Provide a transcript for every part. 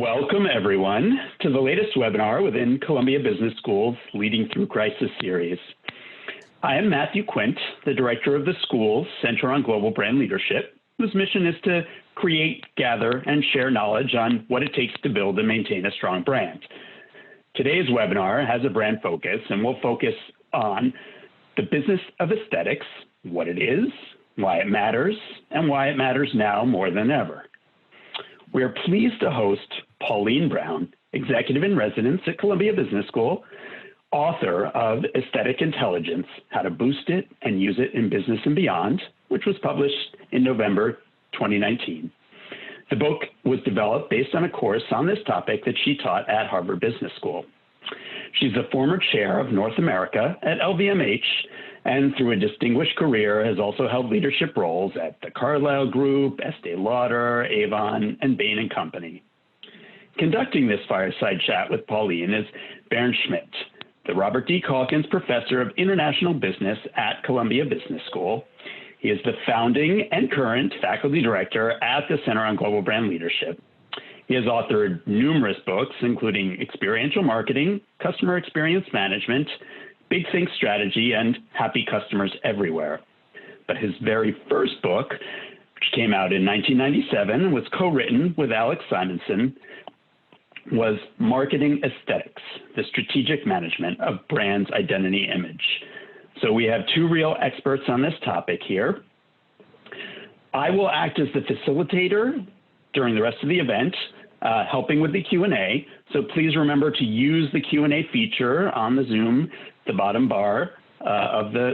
Welcome, everyone, to the latest webinar within Columbia Business School's Leading Through Crisis series. I am Matthew Quint, the director of the school's Center on Global Brand Leadership, whose mission is to create, gather, and share knowledge on what it takes to build and maintain a strong brand. Today's webinar has a brand focus, and we'll focus on the business of aesthetics, what it is, why it matters, and why it matters now more than ever. We are pleased to host Pauline Brown, Executive in Residence at Columbia Business School, author of Aesthetic Intelligence, How to Boost It and Use It in Business and Beyond, which was published in November 2019. The book was developed based on a course on this topic that she taught at Harvard Business School. She's a former chair of North America at LVMH, and through a distinguished career has also held leadership roles at the Carlyle Group, Estée Lauder, Avon, and Bain & Company. Conducting this fireside chat with Pauline is Bernd Schmitt, the Robert D. Calkins Professor of International Business at Columbia Business School. He is the founding and current faculty director at the Center on Global Brand Leadership. He has authored numerous books, including Experiential Marketing, Customer Experience Management, Big Think Strategy, and Happy Customers Everywhere. But his very first book, which came out in 1997 and was co-written with Alex Simonson, was Marketing Aesthetics, the Strategic Management of Brand's Identity Image. So we have two real experts on this topic here. I will act as the facilitator during the rest of the event, helping with the Q&A. So please remember to use the Q&A feature on the Zoom, the bottom bar of the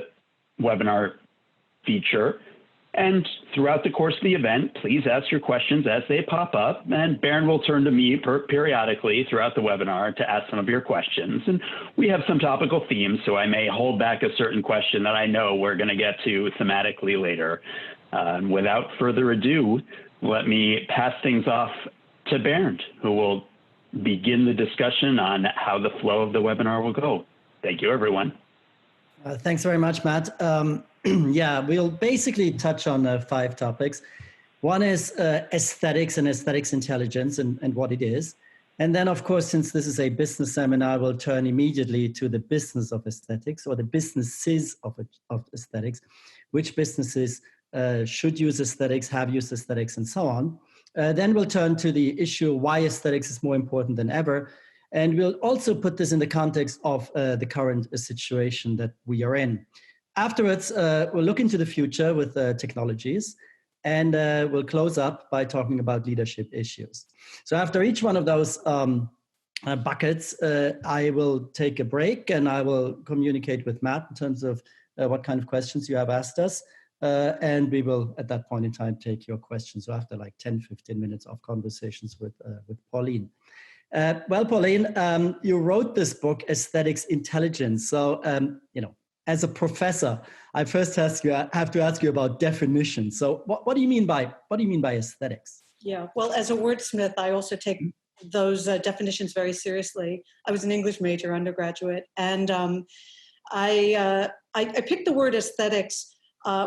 webinar feature. And throughout the course of the event, please ask your questions as they pop up, and Bernd will turn to me periodically throughout the webinar to ask some of your questions. And we have some topical themes, so I may hold back a certain question that I know we're going to get to thematically later. Without further ado, let me pass things off to Bernd, who will begin the discussion on how the flow of the webinar will go. Thank you, everyone. Thanks very much, Matt. Yeah, we'll basically touch on 5 topics. One is aesthetics and aesthetics intelligence and what it is. And then, of course, since this is a business seminar, we'll turn immediately to the business of aesthetics, or the businesses of aesthetics, which businesses should use aesthetics, have used aesthetics, and so on. Then we'll turn to the issue why aesthetics is more important than ever. And we'll also put this in the context of the current situation that we are in. Afterwards, we'll look into the future with technologies, and we'll close up by talking about leadership issues. So after each one of those buckets, I will take a break and I will communicate with Matt in terms of what kind of questions you have asked us. And we will, at that point in time, take your questions. So after like 10, 15 minutes of conversations with Pauline. Well, Pauline, you wrote this book, Aesthetics Intelligence. So, as a professor, I first have to ask you about definitions. So what do you mean by aesthetics? Yeah, well, as a wordsmith, I also take those definitions very seriously. I was an English major undergraduate, and I picked the word aesthetics,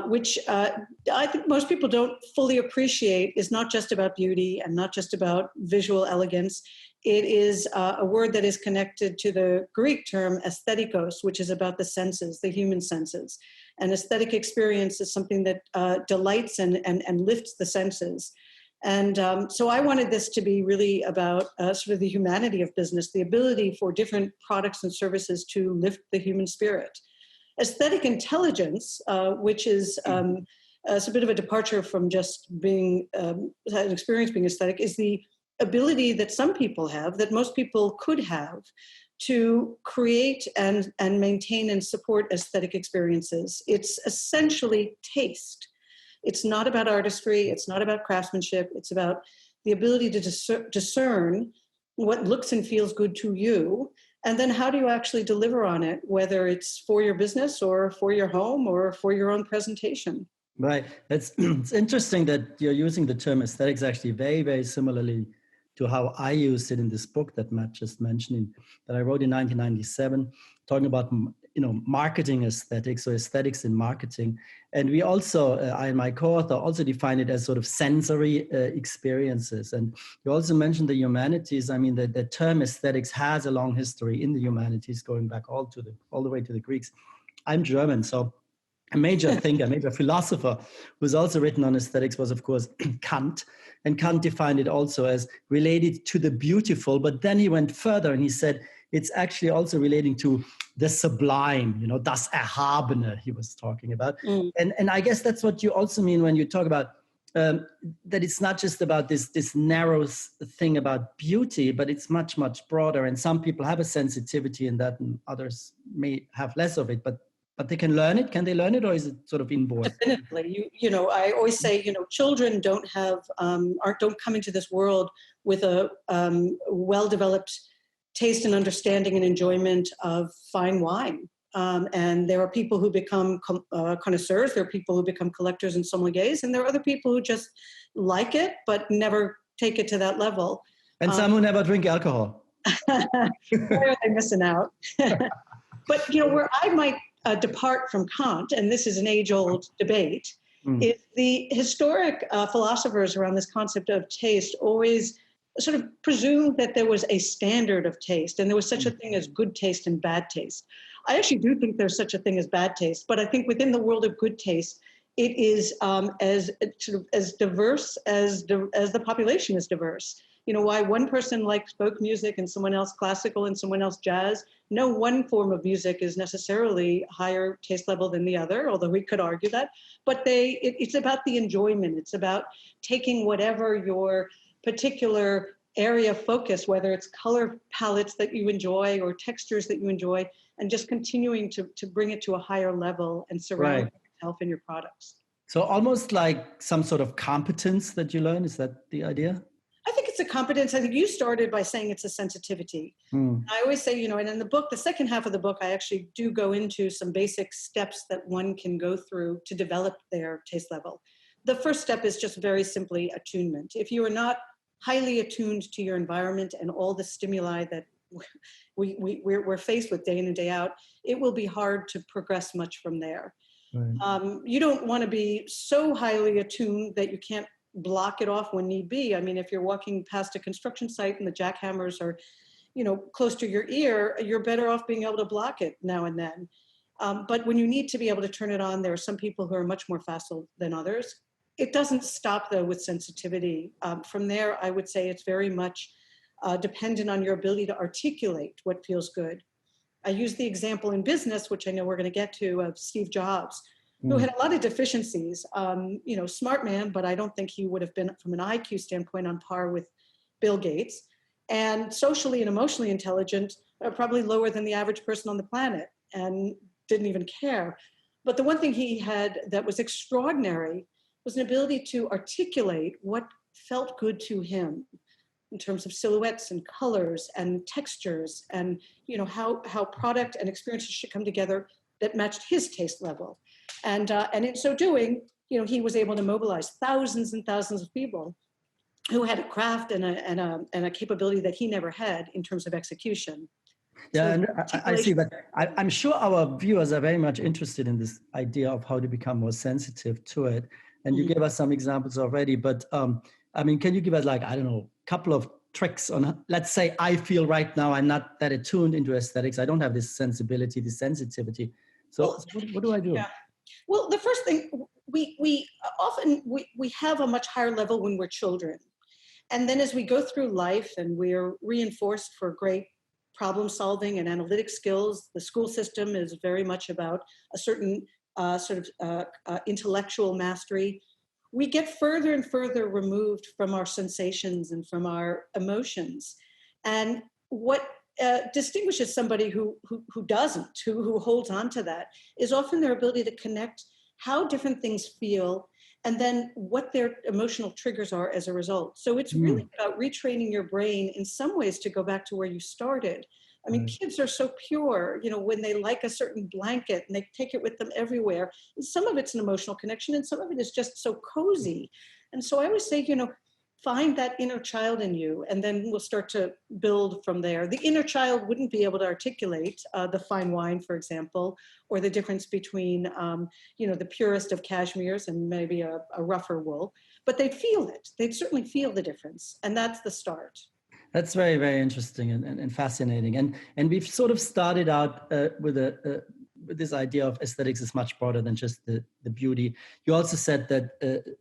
which I think most people don't fully appreciate is not just about beauty and not just about visual elegance. It is a word that is connected to the Greek term aesthetikos, which is about the senses, the human senses. And aesthetic experience is something that delights and lifts the senses. And so I wanted this to be really about sort of the humanity of business, the ability for different products and services to lift the human spirit. Aesthetic intelligence, which is it's a bit of a departure from just being an experience being aesthetic, is the ability that some people have, that most people could have, to create and maintain and support aesthetic experiences. It's essentially taste. It's not about artistry. It's not about craftsmanship. It's about the ability to discern what looks and feels good to you. And then how do you actually deliver on it, whether it's for your business or for your home or for your own presentation? Right. It's interesting that you're using the term aesthetics actually very, very similarly to how I used it in this book that Matt just mentioned, that I wrote in 1997, talking about marketing aesthetics, so aesthetics in marketing. And we also, I and my co-author also define it as sort of sensory experiences. And you also mentioned the humanities. I mean, the term aesthetics has a long history in the humanities, going back all the way to the Greeks. I'm German, so a major thinker, a major philosopher who's also written on aesthetics was, of course, Kant. And Kant defined it also as related to the beautiful, but then he went further and he said, it's actually also relating to the sublime, das Erhabene he was talking about. And I guess that's what you also mean when you talk about that it's not just about this narrow thing about beauty, but it's much, much broader. And some people have a sensitivity in that and others may have less of it, but they can learn it. Can they learn it, or is it sort of inborn? Definitely. I always say, children don't come into this world with a well-developed taste and understanding and enjoyment of fine wine. And there are people who become connoisseurs, there are people who become collectors and sommeliers, and there are other people who just like it, but never take it to that level. And some who never drink alcohol. Where are they missing out? But, where I might depart from Kant, and this is an age-old debate, is the historic philosophers around this concept of taste always sort of presumed that there was a standard of taste and there was such a thing as good taste and bad taste. I actually do think there's such a thing as bad taste, but I think within the world of good taste, it is as diverse as the population is diverse. Why one person likes folk music and someone else classical and someone else jazz. No one form of music is necessarily higher taste level than the other, although we could argue that. But it's about the enjoyment. It's about taking whatever your particular area of focus, whether it's color palettes that you enjoy or textures that you enjoy, and just continuing to bring it to a higher level and surround yourself in your products. So almost like some sort of competence that you learn. Is that the idea? I think it's a competence. I think you started by saying it's a sensitivity. I always say, and in the book, the second half of the book, I actually do go into some basic steps that one can go through to develop their taste level. The first step is just very simply attunement. If you are not highly attuned to your environment and all the stimuli that we're faced with day in and day out, it will be hard to progress much from there. Right. You don't want to be so highly attuned that you can't block it off when need be. I mean, if you're walking past a construction site and the jackhammers are, close to your ear, you're better off being able to block it now and then. But when you need to be able to turn it on, there are some people who are much more facile than others. It doesn't stop, though, with sensitivity. From there, I would say it's very much dependent on your ability to articulate what feels good. I use the example in business, which I know we're going to get to, of Steve Jobs, who had a lot of deficiencies, smart man, but I don't think he would have been, from an IQ standpoint, on par with Bill Gates. And socially and emotionally intelligent, probably lower than the average person on the planet, and didn't even care. But the one thing he had that was extraordinary was an ability to articulate what felt good to him in terms of silhouettes and colors and textures and, how product and experiences should come together that matched his taste level. And in so doing, he was able to mobilize thousands and thousands of people who had a craft and a capability that he never had in terms of execution. Yeah, so, and I see, but I'm sure our viewers are very much interested in this idea of how to become more sensitive to it. And you gave us some examples already, but can you give us a couple of tricks on, let's say I feel right now I'm not that attuned into aesthetics. I don't have this sensibility, this sensitivity. So what do I do? Yeah. Well, the first thing, we often have a much higher level when we're children. And then as we go through life and we're reinforced for great problem solving and analytic skills, the school system is very much about a certain intellectual mastery. We get further and further removed from our sensations and from our emotions. And what distinguishes somebody who doesn't, who holds on to that, is often their ability to connect how different things feel and then what their emotional triggers are as a result. So it's really about retraining your brain in some ways to go back to where you started. I mean, kids are so pure, when they like a certain blanket and they take it with them everywhere. And some of it's an emotional connection and some of it is just so cozy. And so I always say, find that inner child in you, and then we'll start to build from there. The inner child wouldn't be able to articulate the fine wine, for example, or the difference between, the purest of cashmeres and maybe a rougher wool, but they'd feel it. They'd certainly feel the difference, and that's the start. That's very, very interesting and fascinating. And we've sort of started out with this idea of aesthetics is much broader than just the beauty. You also said that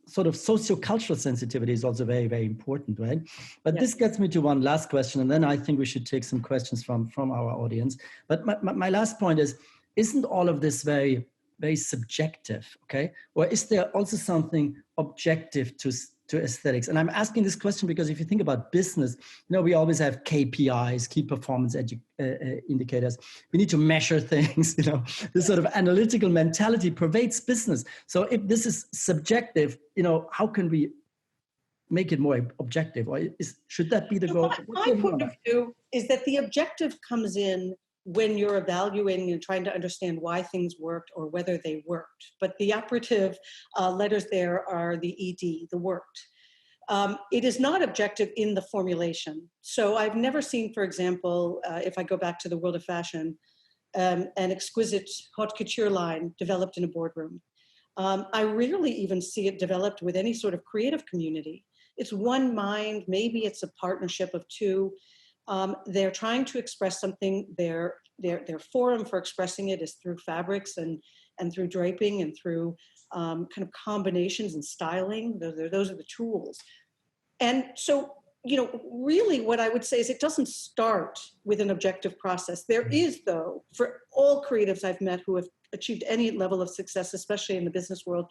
sort of sociocultural sensitivity is also very, very important, right? But This gets me to one last question, and then I think we should take some questions from our audience. But my last point is, isn't all of this very, very subjective, okay? Or is there also something objective to aesthetics? And I'm asking this question because if you think about business, we always have KPIs, key performance indicators. We need to measure things, this sort of analytical mentality pervades business. So if this is subjective, how can we make it more objective? Or should that be the goal? My point of view is that the objective comes in when you're evaluating and trying to understand why things worked or whether they worked. But the operative letters there are the ED, the worked. It is not objective in the formulation. So I've never seen, for example, if I go back to the world of fashion, an exquisite haute couture line developed in a boardroom. I rarely even see it developed with any sort of creative community. It's one mind, maybe it's a partnership of two. They're trying to express something. Their forum for expressing it is through fabrics and through draping and through kind of combinations and styling. Those are the tools. And so, really what I would say is it doesn't start with an objective process. There is, though, for all creatives I've met who have achieved any level of success, especially in the business world,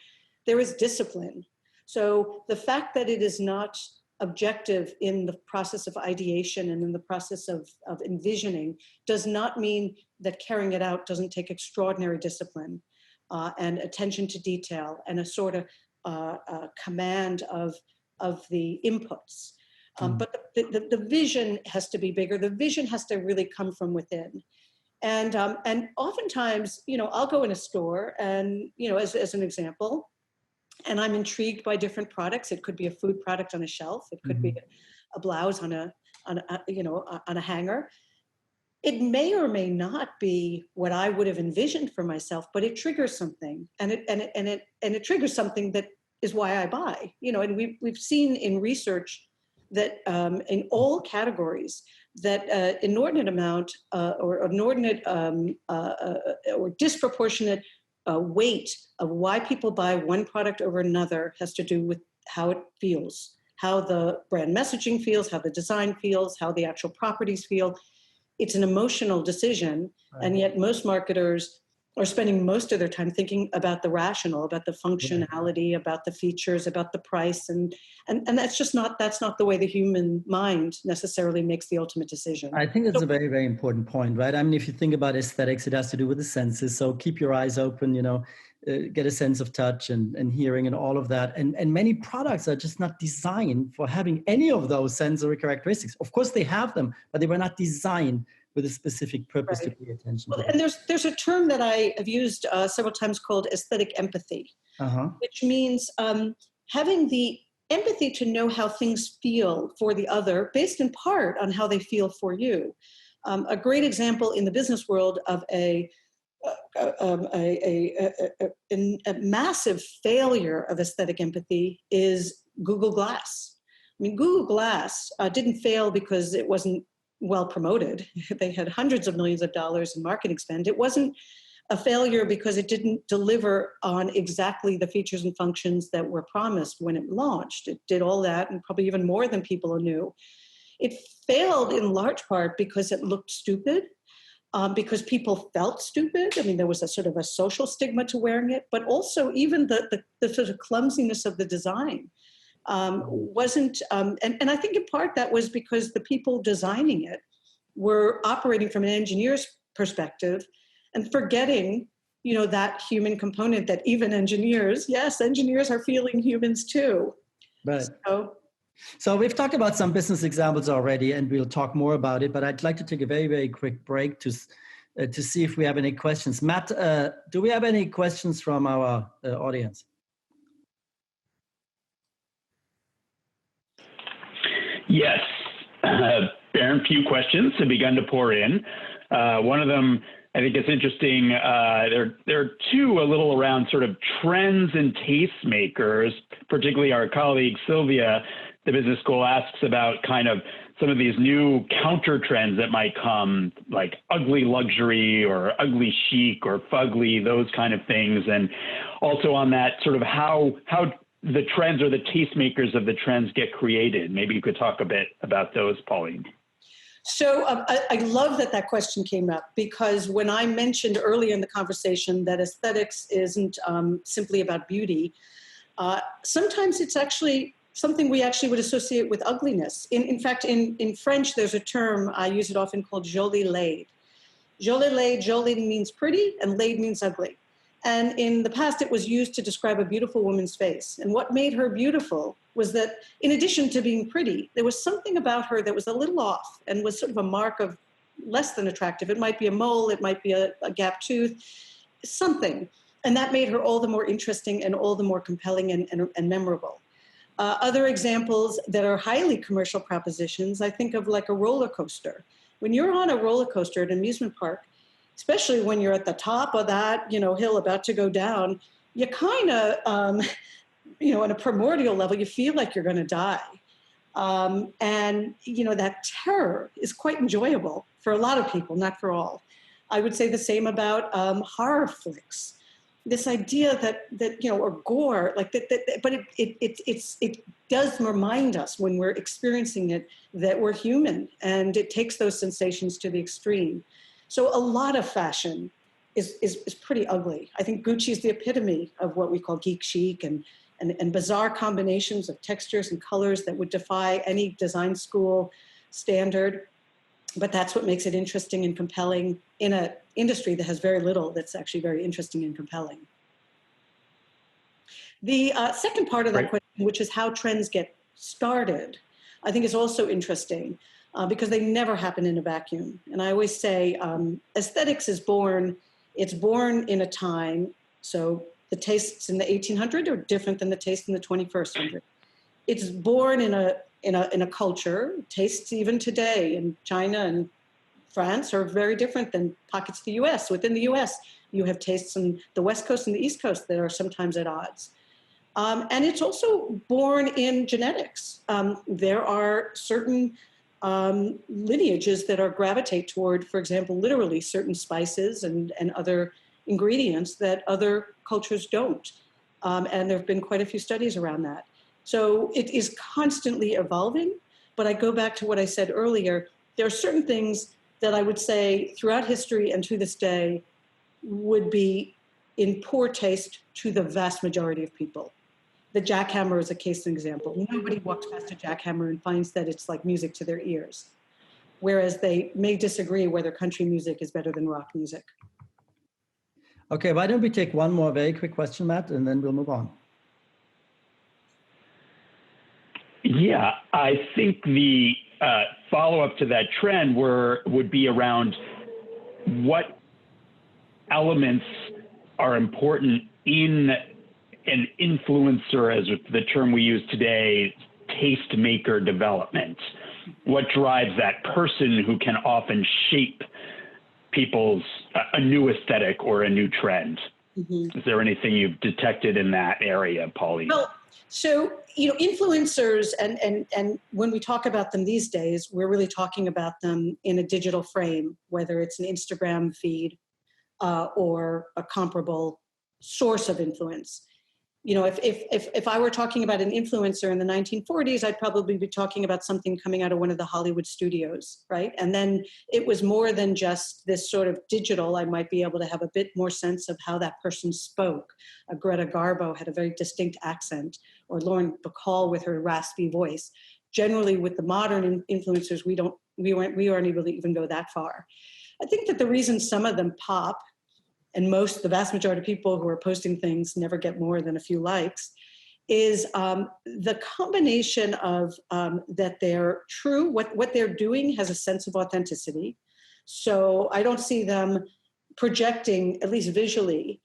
there is discipline. So the fact that it is not objective in the process of ideation and in the process of envisioning does not mean that carrying it out doesn't take extraordinary discipline and attention to detail and a sort of command of the inputs. But the vision has to be bigger. The vision has to really come from within. And oftentimes, I'll go in a store and, as an example, and I'm intrigued by different products. It could be a food product on a shelf. It could be a blouse on a hanger. It may or may not be what I would have envisioned for myself, but it triggers something, and it triggers something that is why I buy. And we've seen in research that in all categories that inordinate amount or inordinate or disproportionate weight of why people buy one product over another has to do with how it feels, how the brand messaging feels, how the design feels, how the actual properties feel. It's an emotional decision, and yet most marketers are spending most of their time thinking about the rational, about the functionality, about the features, about the price, and that's not the way the human mind necessarily makes the ultimate decision. I think that's a very, very important point, right? I mean, if you think about aesthetics, it has to do with the senses. So keep your eyes open, get a sense of touch and hearing and all of that. And many products are just not designed for having any of those sensory characteristics. Of course, they have them, but they were not designed with a specific purpose to pay attention to. And there's a term that I have used several times called aesthetic empathy, which means having the empathy to know how things feel for the other based in part on how they feel for you. A great example in the business world of a massive failure of aesthetic empathy is Google Glass. I mean, Google Glass didn't fail because it wasn't well promoted. They had hundreds of millions of dollars in marketing spend. It wasn't a failure because it didn't deliver on exactly the features and functions that were promised when it launched. It did all that and probably even more than people knew. It failed in large part because it looked stupid, because people felt stupid. I mean, there was a sort of a social stigma to wearing it, but also even the sort of clumsiness of the design. Wasn't, and I think in part that was because the people designing it were operating from an engineer's perspective and forgetting, that human component that even engineers are feeling humans too. Right. So we've talked about some business examples already, and we'll talk more about it, but I'd like to take a very, very quick break to see if we have any questions. Matt, do we have any questions from our audience? Yes. Bernd, few questions have begun to pour in. One of them, I think it's interesting. There are two a little around sort of trends and tastemakers, particularly our colleague Sylvia, the business school, asks about kind of some of these new counter trends that might come, like ugly luxury or ugly chic or fugly, those kind of things. And also on that sort of how the trends or the tastemakers of the trends get created. Maybe you could talk a bit about those, Pauline. So I love that question came up, because when I mentioned earlier in the conversation that aesthetics isn't simply about beauty, sometimes it's actually something we actually would associate with ugliness. In fact, in French, there's a term, I use it often, called jolie laid. Jolie laid, jolie means pretty and laid means ugly. And in the past, it was used to describe a beautiful woman's face. And what made her beautiful was that, in addition to being pretty, there was something about her that was a little off and was sort of a mark of less than attractive. It might be a mole, it might be a gap tooth, something. And that made her all the more interesting and all the more compelling and memorable. Other examples that are highly commercial propositions, I think of like a roller coaster. When you're on a roller coaster at an amusement park, especially when you're at the top of that, hill about to go down, you kind of, on a primordial level, you feel like you're going to die. And that terror is quite enjoyable for a lot of people, not for all. I would say the same about horror flicks. This idea that or gore, like that, but it does remind us when we're experiencing it that we're human, and it takes those sensations to the extreme. So a lot of fashion is pretty ugly. I think Gucci is the epitome of what we call geek chic and bizarre combinations of textures and colors that would defy any design school standard. But that's what makes it interesting and compelling in an industry that has very little that's actually very interesting and compelling. The second part of that question, which is how trends get started, I think is also interesting because they never happen in a vacuum. And I always say aesthetics is born, it's born in a time, so the tastes in the 1800s are different than the tastes in the 21st century. It's born in a culture. Tastes even today in China and France are very different than pockets of the US. Within the US, you have tastes on the West Coast and the East Coast that are sometimes at odds. And it's also born in genetics. There are certain lineages that are gravitate toward, for example, literally certain spices and other ingredients that other cultures don't. And there have been quite a few studies around that. So it is constantly evolving, but I go back to what I said earlier. There are certain things that I would say throughout history and to this day would be in poor taste to the vast majority of people. The jackhammer is a case example. Nobody walks past a jackhammer and finds that it's like music to their ears, whereas they may disagree whether country music is better than rock music. Okay, why don't we take one more very quick question, Matt, and then we'll move on. Yeah, I think the follow-up to that trend would be around what elements are important in an influencer, as the term we use today, tastemaker development. What drives that person who can often shape people's a new aesthetic or a new trend? Mm-hmm. Is there anything you've detected in that area, Pauline? Well, so, influencers, and when we talk about them these days, we're really talking about them in a digital frame, whether it's an Instagram feed or a comparable source of influence. If I were talking about an influencer in the 1940s, I'd probably be talking about something coming out of one of the Hollywood studios, right? And then it was more than just this sort of digital. I might be able to have a bit more sense of how that person spoke. Greta Garbo had a very distinct accent, or Lauren Bacall with her raspy voice. Generally, with the modern influencers, we aren't able to even go that far. I think that the reason some of them pop, and the vast majority of people who are posting things never get more than a few likes, is the combination of that they're true, what they're doing has a sense of authenticity. So I don't see them projecting, at least visually,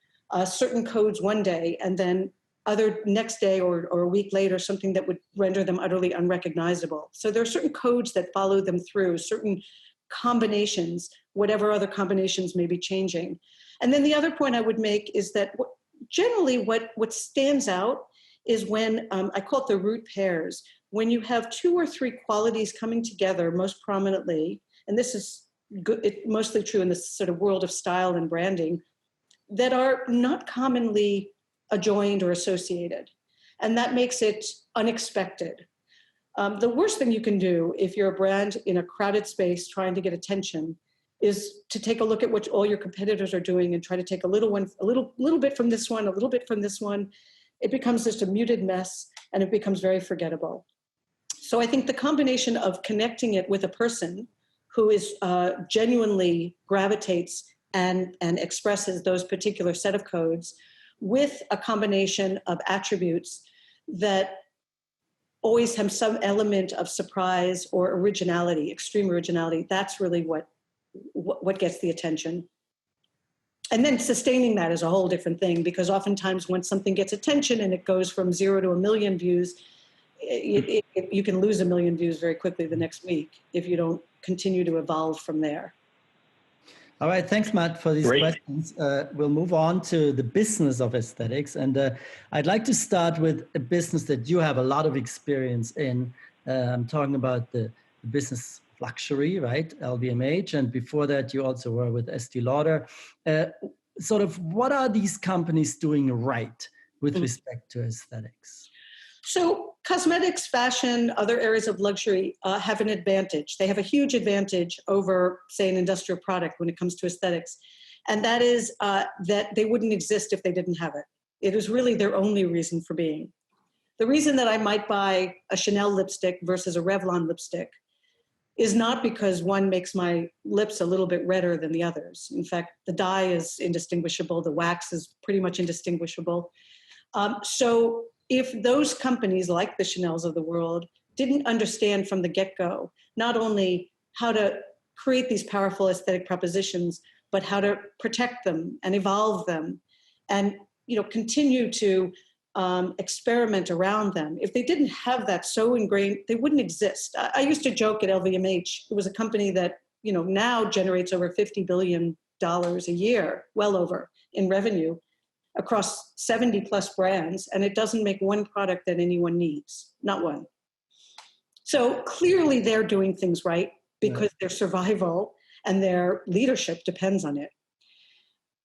certain codes one day and then other next day or a week later, something that would render them utterly unrecognizable. So there are certain codes that follow them through, certain combinations, whatever other combinations may be changing. And then the other point I would make is that generally what stands out is when, I call it the root pairs, when you have 2 or 3 qualities coming together most prominently, and this is mostly true in this sort of world of style and branding, that are not commonly adjoined or associated. And that makes it unexpected. The worst thing you can do if you're a brand in a crowded space trying to get attention is to take a look at what all your competitors are doing and try to take a little bit from this one, a little bit from this one. It becomes just a muted mess and it becomes very forgettable. So I think the combination of connecting it with a person who is genuinely gravitates and expresses those particular set of codes with a combination of attributes that always have some element of surprise or originality, extreme originality, that's really what gets the attention. And then sustaining that is a whole different thing, because oftentimes when something gets attention and it goes from 0 to 1 million views, you can lose 1 million views very quickly the next week if you don't continue to evolve from there. All right, thanks, Matt, for these questions. We'll move on to the business of aesthetics. And I'd like to start with a business that you have a lot of experience in. I'm talking about the business of luxury, right? LVMH. And before that, you also were with Estée Lauder. Sort of what are these companies doing right with respect to aesthetics? So cosmetics, fashion, other areas of luxury have an advantage. They have a huge advantage over, say, an industrial product when it comes to aesthetics. And that is that they wouldn't exist if they didn't have it. It is really their only reason for being. The reason that I might buy a Chanel lipstick versus a Revlon lipstick is not because one makes my lips a little bit redder than the others. In fact, the dye is indistinguishable. The wax is pretty much indistinguishable. So if those companies like the Chanels of the world didn't understand from the get-go, not only how to create these powerful aesthetic propositions, but how to protect them and evolve them and, continue to experiment around them. If they didn't have that so ingrained, they wouldn't exist. I used to joke at LVMH, it was a company that, now generates over $50 billion a year, well over, in revenue, across 70 plus brands, and it doesn't make one product that anyone needs, not one. So clearly they're doing things right because their survival and their leadership depends on it.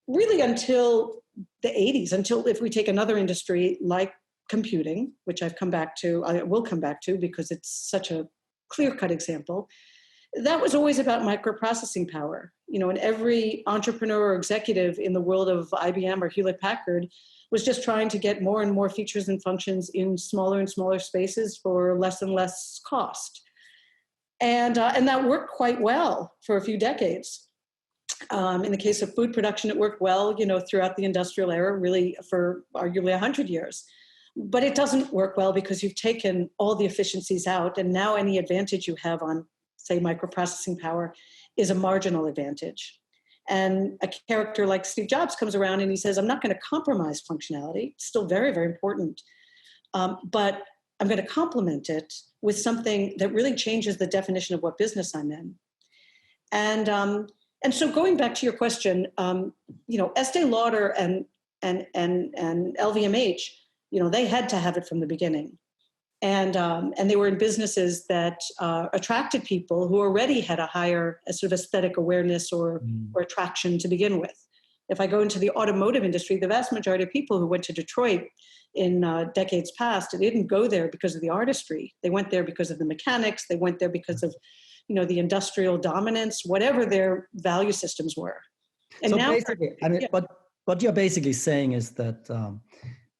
Really until the 80s, until if we take another industry like computing, which I will come back to because it's such a clear-cut example, that was always about microprocessing power. And every entrepreneur or executive in the world of IBM or Hewlett-Packard was just trying to get more and more features and functions in smaller and smaller spaces for less and less cost. And that worked quite well for a few decades. In the case of food production, it worked well, throughout the industrial era, really for arguably 100 years. But it doesn't work well because you've taken all the efficiencies out, and now any advantage you have on, say, microprocessing power is a marginal advantage. And a character like Steve Jobs comes around and he says, I'm not going to compromise functionality. It's still very, very important. But I'm going to complement it with something that really changes the definition of what business I'm in. And so going back to your question, Estée Lauder and LVMH, they had to have it from the beginning. And they were in businesses that attracted people who already had a higher sort of aesthetic awareness or attraction to begin with. If I go into the automotive industry, the vast majority of people who went to Detroit in decades past, they didn't go there because of the artistry. They went there because of the mechanics. They went there because of, the industrial dominance, whatever their value systems were. And so now, basically, what you're basically saying is that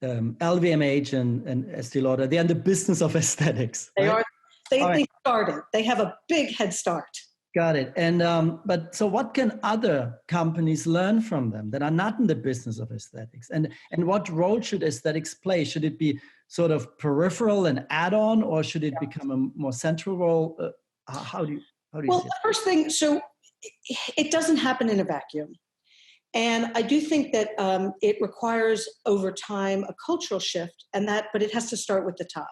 LVMH and Estée Lauder, they're in the business of aesthetics. They right? are. They started. They have a big head start. Got it. And but so what can other companies learn from them that are not in the business of aesthetics? And what role should aesthetics play? Should it be sort of peripheral and add-on, or should it become a more central role? How do you Well, see the first thing, so it doesn't happen in a vacuum. And I do think that it requires over time a cultural shift, but it has to start with the top.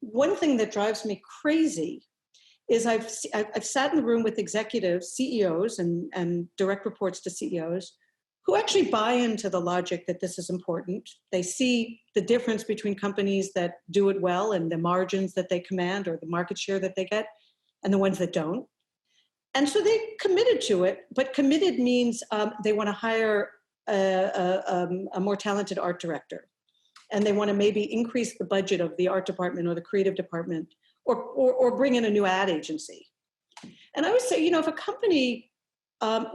One thing that drives me crazy is I've sat in the room with executives, CEOs, and direct reports to CEOs who actually buy into the logic that this is important. They see the difference between companies that do it well and the margins that they command or the market share that they get and the ones that don't. And so they committed to it, but committed means they want to hire a more talented art director. And they want to maybe increase the budget of the art department or the creative department or bring in a new ad agency. And I would say, if a company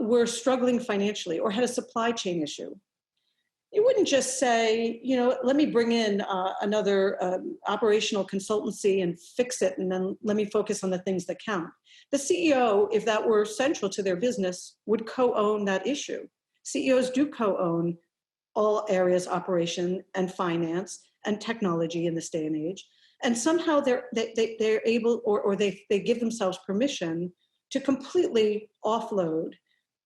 were struggling financially or had a supply chain issue, you wouldn't just say, let me bring in another operational consultancy and fix it, and then let me focus on the things that count. The CEO, if that were central to their business, would co-own that issue. CEOs do co-own all areas, operation and finance and technology in this day and age. And somehow they're able, or they give themselves permission to completely offload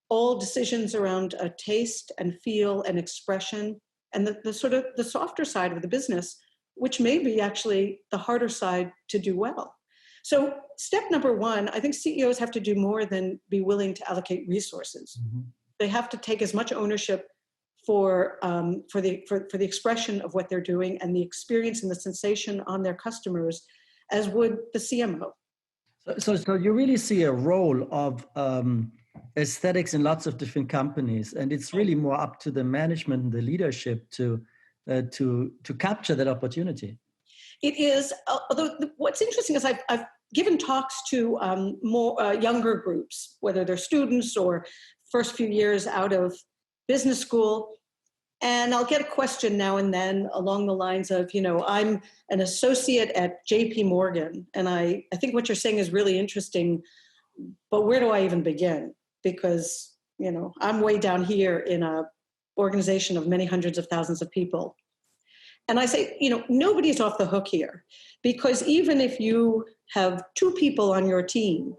all decisions around taste and feel and expression and the sort of the softer side of the business, which may be actually the harder side to do well. So step number one, I think CEOs have to do more than be willing to allocate resources. Mm-hmm. They have to take as much ownership for the expression of what they're doing and the experience and the sensation on their customers as would the CMO. So you really see a role of aesthetics in lots of different companies, and it's really more up to the management and the leadership to capture that opportunity. It is. Although what's interesting is I've given talks to more younger groups, whether they're students or first few years out of business school, and I'll get a question now and then along the lines of, I'm an associate at JP Morgan, and I think what you're saying is really interesting, but where do I even begin? Because, I'm way down here in a organization of many hundreds of thousands of people. And I say, nobody's off the hook here, because even if you have 2 people on your team,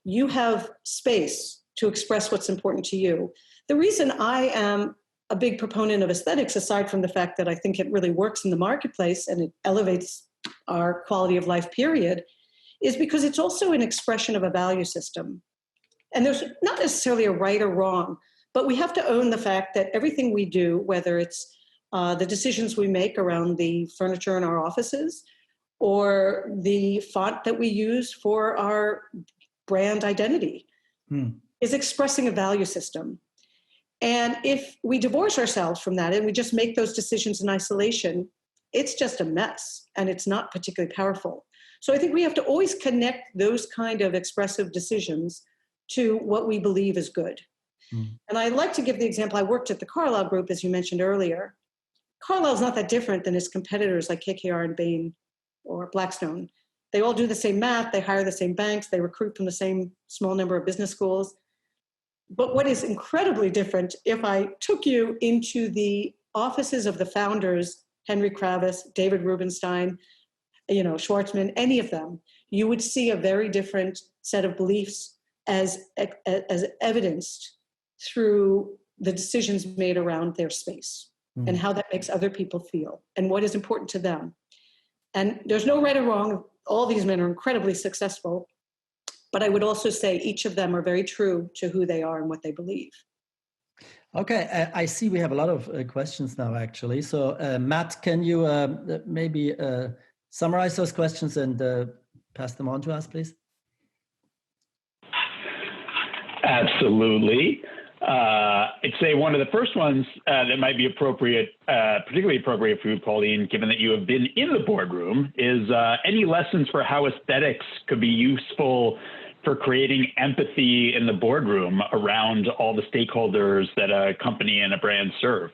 you have space to express what's important to you. The reason I am a big proponent of aesthetics, aside from the fact that I think it really works in the marketplace and it elevates our quality of life, period, is because it's also an expression of a value system. And there's not necessarily a right or wrong, but we have to own the fact that everything we do, whether it's the decisions we make around the furniture in our offices or the font that we use for our brand identity, is expressing a value system. And if we divorce ourselves from that and we just make those decisions in isolation, it's just a mess and it's not particularly powerful. So I think we have to always connect those kind of expressive decisions to what we believe is good. And I like to give the example, I worked at the Carlyle Group, as you mentioned earlier. Carlyle's not that different than its competitors like KKR and Bain or Blackstone. They all do the same math, they hire the same banks, they recruit from the same small number of business schools. But what is incredibly different, if I took you into the offices of the founders, Henry Kravis, David Rubenstein, Schwartzman, any of them, you would see a very different set of beliefs as evidenced through the decisions made around their space and how that makes other people feel and what is important to them. And there's no right or wrong. All these men are incredibly successful. But I would also say each of them are very true to who they are and what they believe. Okay, I see we have a lot of questions now, actually. So, Matt, can you maybe summarize those questions and pass them on to us, please? Absolutely. I'd say one of the first ones that might be appropriate, particularly appropriate for you, Pauline, given that you have been in the boardroom, is any lessons for how aesthetics could be useful for creating empathy in the boardroom around all the stakeholders that a company and a brand serve?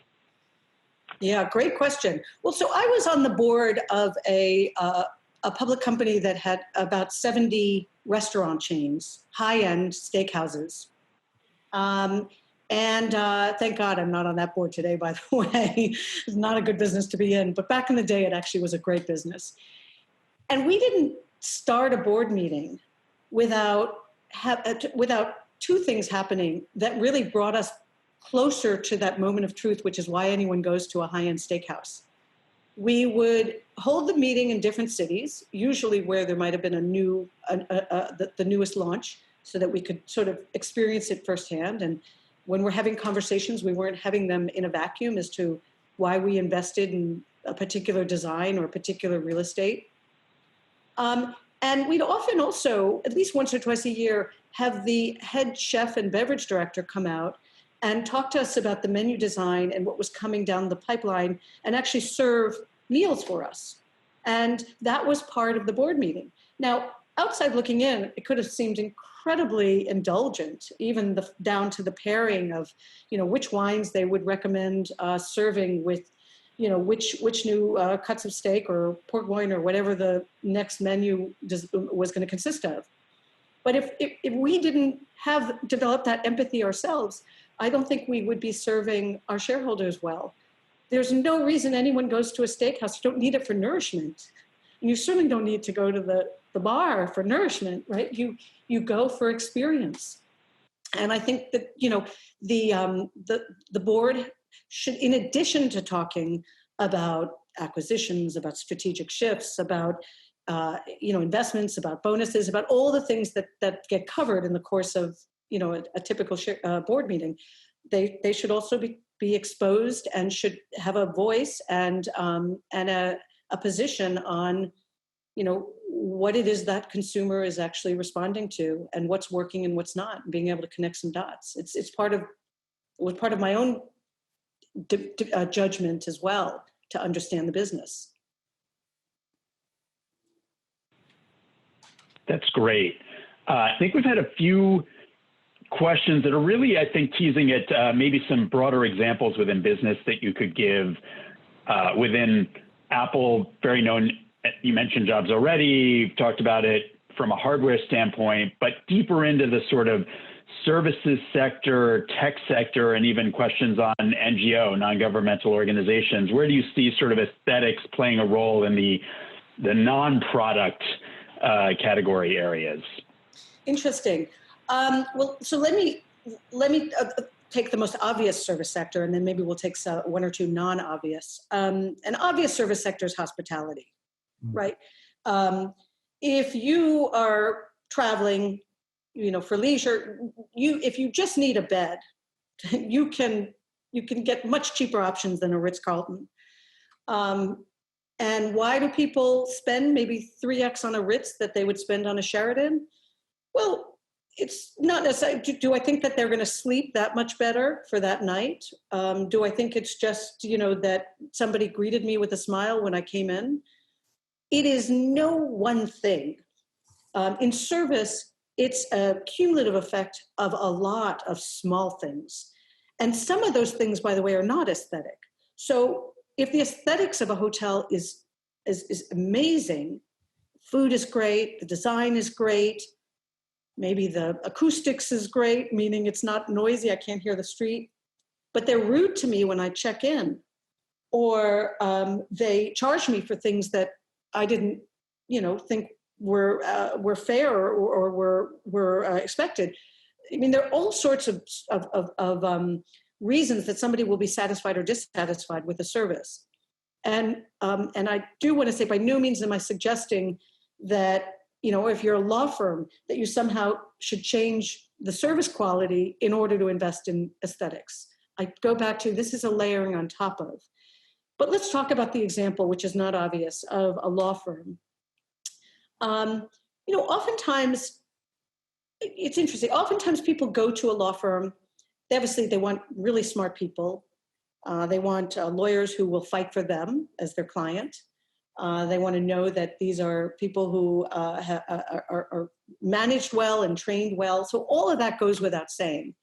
Yeah, great question. Well, so I was on the board of a public company that had about 70 restaurant chains, high-end steakhouses. And thank God I'm not on that board today, by the way. It's not a good business to be in, but back in the day, it actually was a great business. And we didn't start a board meeting without 2 things happening that really brought us closer to that moment of truth, which is why anyone goes to a high-end steakhouse. We would hold the meeting in different cities, usually where there might have been the newest launch, so that we could sort of experience it firsthand. And when we're having conversations, we weren't having them in a vacuum as to why we invested in a particular design or a particular real estate. And we'd often also, at least once or twice a year, have the head chef and beverage director come out and talk to us about the menu design and what was coming down the pipeline, and actually serve meals for us. And that was part of the board meeting. Now, outside looking in, it could have seemed incredibly indulgent, even down to the pairing of, which wines they would recommend serving with, which new cuts of steak or pork loin or whatever the next menu was going to consist of. But if we didn't have developed that empathy ourselves, I don't think we would be serving our shareholders well. There's no reason anyone goes to a steakhouse. You don't need it for nourishment. And you certainly don't need to go to the bar for nourishment, right? You go for experience. And I think that, the board should, in addition to talking about acquisitions, about strategic shifts, about investments, about bonuses, about all the things that get covered in the course of a typical board meeting, they should also be exposed and should have a voice and a position on what it is that consumer is actually responding to and what's working and what's not, and being able to connect some dots. It was part of my own judgment as well, to understand the business. That's great. I think we've had a few questions that are really, I think, teasing at maybe some broader examples within business that you could give within Apple. Very known, you mentioned Jobs already, you've talked about it from a hardware standpoint, but deeper into the sort of services sector, tech sector, and even questions on NGO, non-governmental organizations. Where do you see sort of aesthetics playing a role in the non-product category areas? Interesting. Well, so let me take the most obvious service sector, and then maybe we'll take one or two non-obvious. An obvious service sector is hospitality, right? If you are traveling, for leisure, if you just need a bed, you can get much cheaper options than a Ritz-Carlton. And why do people spend maybe 3x on a Ritz that they would spend on a Sheraton? Well, it's not necessarily, do I think that they're going to sleep that much better for that night? Do I think it's just, that somebody greeted me with a smile when I came in? It is no one thing. In service, it's a cumulative effect of a lot of small things. And some of those things, by the way, are not aesthetic. So if the aesthetics of a hotel is amazing, food is great, the design is great, maybe the acoustics is great, meaning it's not noisy, I can't hear the street, but they're rude to me when I check in, or they charge me for things that I didn't, think were fair or were expected. I mean, there are all sorts of reasons that somebody will be satisfied or dissatisfied with a service. And I do want to say, by no means am I suggesting that, if you're a law firm, that you somehow should change the service quality in order to invest in aesthetics. I go back to, this is a layering on top of. But let's talk about the example, which is not obvious, of a law firm. Oftentimes, it's interesting. Oftentimes people go to a law firm. They want really smart people. They want lawyers who will fight for them as their client. They want to know that these are people who are managed well and trained well. So all of that goes without saying.